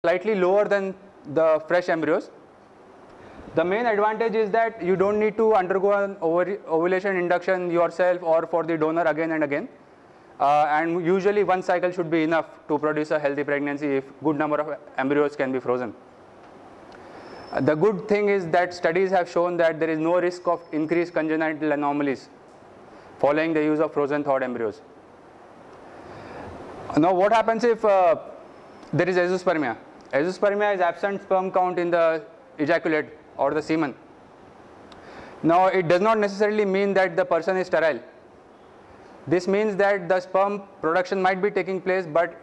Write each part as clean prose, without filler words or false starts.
slightly lower than the fresh embryos. The main advantage is that you don't need to undergo an ovulation induction yourself or for the donor again and again. And usually one cycle should be enough to produce a healthy pregnancy if good number of embryos can be frozen. The good thing is that studies have shown that there is no risk of increased congenital anomalies following the use of frozen thawed embryos. Now what happens if there is azoospermia? Azoospermia is absent sperm count in the ejaculate or the semen. Now it does not necessarily mean that the person is sterile. This means that the sperm production might be taking place, but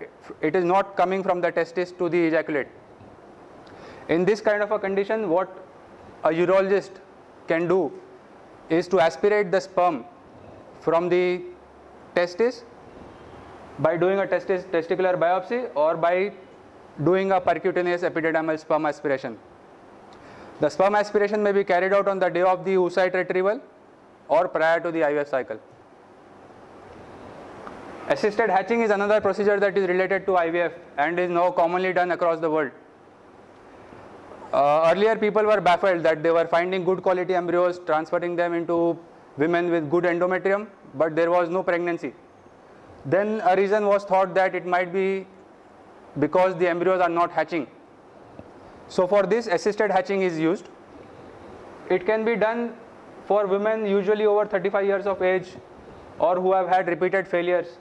it is not coming from the testis to the ejaculate. In this kind of a condition, what a urologist can do is to aspirate the sperm from the testis by doing a testicular biopsy or by doing a percutaneous epididymal sperm aspiration. The sperm aspiration may be carried out on the day of the oocyte retrieval or prior to the IVF cycle. Assisted hatching is another procedure that is related to IVF and is now commonly done across the world. Earlier people were baffled that they were finding good quality embryos, transferring them into women with good endometrium, but there was no pregnancy. Then a reason was thought that it might be because the embryos are not hatching. So for this, assisted hatching is used. It can be done for women usually over 35 years of age or who have had repeated failures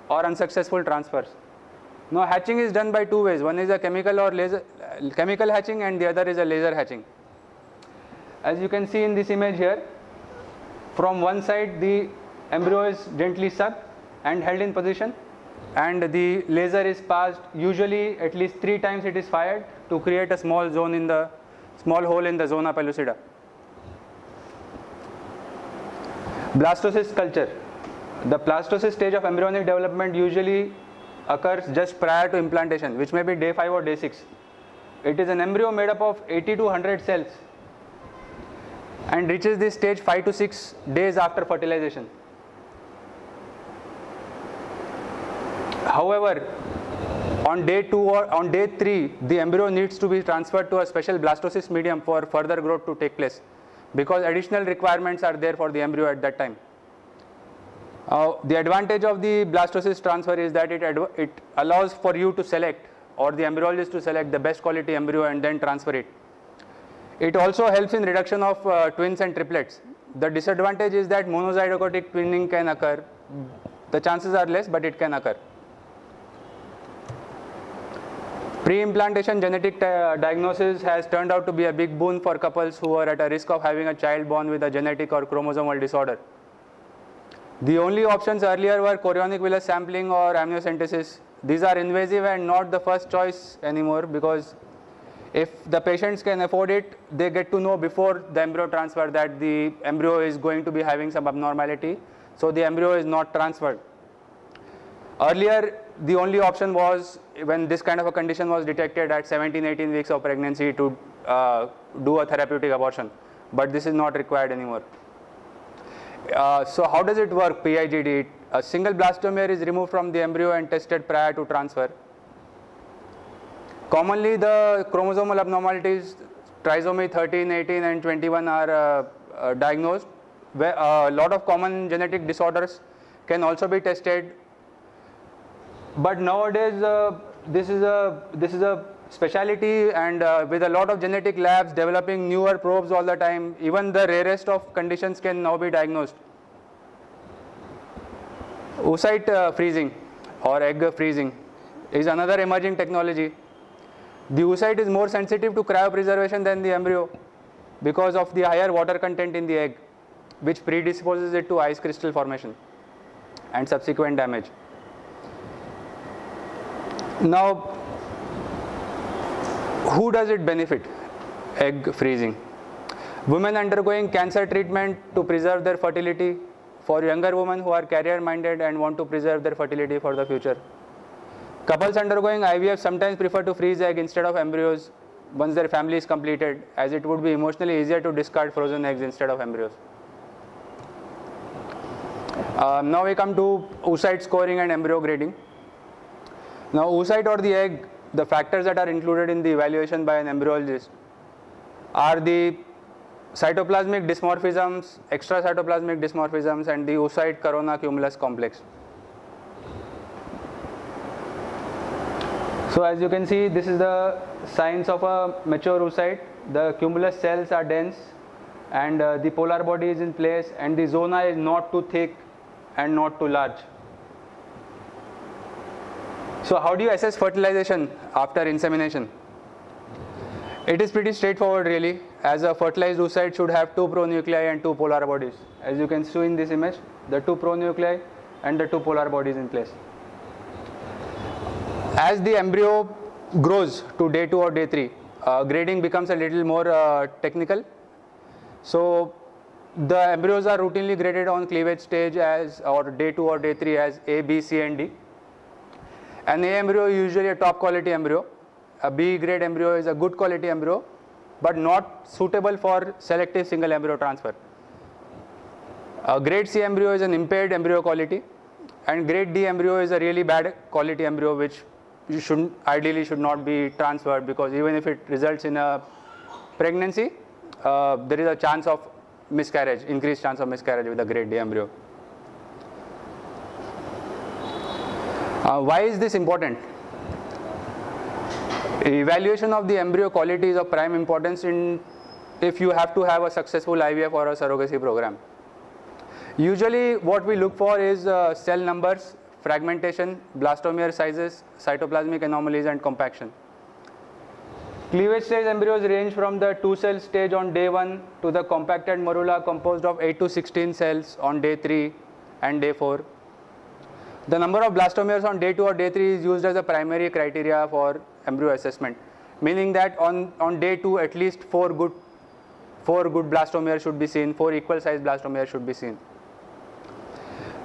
or unsuccessful transfers. Now hatching is done by two ways. One is a chemical hatching and the other is a laser hatching. As you can see in this image here, from one side the embryo is gently sucked and held in position, and the laser is passed, usually at least 3 times it is fired to create a small hole in the zona pellucida. Blastocyst culture. The blastocyst stage of embryonic development usually occurs just prior to implantation, which may be day 5 or day 6. It is an embryo made up of 80 to 100 cells and reaches this stage 5 to 6 days after fertilization. However, on day 2 or on day 3, the embryo needs to be transferred to a special blastocyst medium for further growth to take place, because additional requirements are there for the embryo at that time. The advantage of the blastocyst transfer is that it allows for you to select, or the embryologist to select, the best quality embryo and then transfer it. It also helps in reduction of twins and triplets. The disadvantage is that monozygotic twinning can occur. The chances are less, but it can occur. Pre-implantation genetic diagnosis has turned out to be a big boon for couples who are at a risk of having a child born with a genetic or chromosomal disorder. The only options earlier were chorionic villus sampling or amniocentesis. These are invasive and not the first choice anymore, because if the patients can afford it, they get to know before the embryo transfer that the embryo is going to be having some abnormality, so the embryo is not transferred. Earlier, the only option was, when this kind of a condition was detected at 17-18 weeks of pregnancy, to do a therapeutic abortion, but this is not required anymore. So how does it work, PIGD? A single blastomere is removed from the embryo and tested prior to transfer. Commonly the chromosomal abnormalities, trisomy 13, 18 and 21 are diagnosed. Where a lot of common genetic disorders can also be tested. But nowadays this is a specialty, and with a lot of genetic labs developing newer probes all the time, even the rarest of conditions can now be diagnosed. Oocyte freezing or egg freezing is another emerging technology. The oocyte is more sensitive to cryopreservation than the embryo because of the higher water content in the egg, which predisposes it to ice crystal formation and subsequent damage. Now, who does it benefit? Egg freezing. Women undergoing cancer treatment to preserve their fertility, for younger women who are career minded and want to preserve their fertility for the future. Couples undergoing IVF sometimes prefer to freeze egg instead of embryos once their family is completed, as it would be emotionally easier to discard frozen eggs instead of embryos. Now we come to oocyte scoring and embryo grading. Now oocyte or the egg the factors that are included in the evaluation by an embryologist are the cytoplasmic dysmorphisms, extracytoplasmic dysmorphisms, and the oocyte corona cumulus complex. So as you can see, this is the signs of a mature oocyte. The cumulus cells are dense, and the polar body is in place, and the zona is not too thick and not too large. So how do you assess fertilization after insemination? It is pretty straightforward really, as a fertilized oocyte should have 2 pronuclei and 2 polar bodies. As you can see in this image, the 2 pronuclei and the 2 polar bodies in place. As the embryo grows to day 2 or day 3, grading becomes a little more technical. So the embryos are routinely graded on cleavage stage as, or day 2 or day 3 as A, B, C and D. An A embryo is usually a top quality embryo. A B grade embryo is a good quality embryo, but not suitable for selective single embryo transfer. A grade C embryo is an impaired embryo quality, and grade D embryo is a really bad quality embryo which you ideally should not be transferred, because even if it results in a pregnancy, there is a chance of miscarriage, increased chance of miscarriage with a grade D embryo. Why is this important? Evaluation of the embryo quality is of prime importance if you have to have a successful IVF or a surrogacy program. Usually what we look for is cell numbers, fragmentation, blastomere sizes, cytoplasmic anomalies and compaction. Cleavage stage embryos range from the 2-cell stage on day 1 to the compacted morula composed of 8 to 16 cells on day 3 and day 4. The number of blastomeres on day 2 or day 3 is used as a primary criteria for embryo assessment, meaning that on day 2 at least 4 good blastomeres should be seen, 4 equal sized blastomeres should be seen.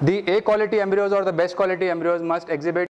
The A quality embryos or the best quality embryos must exhibit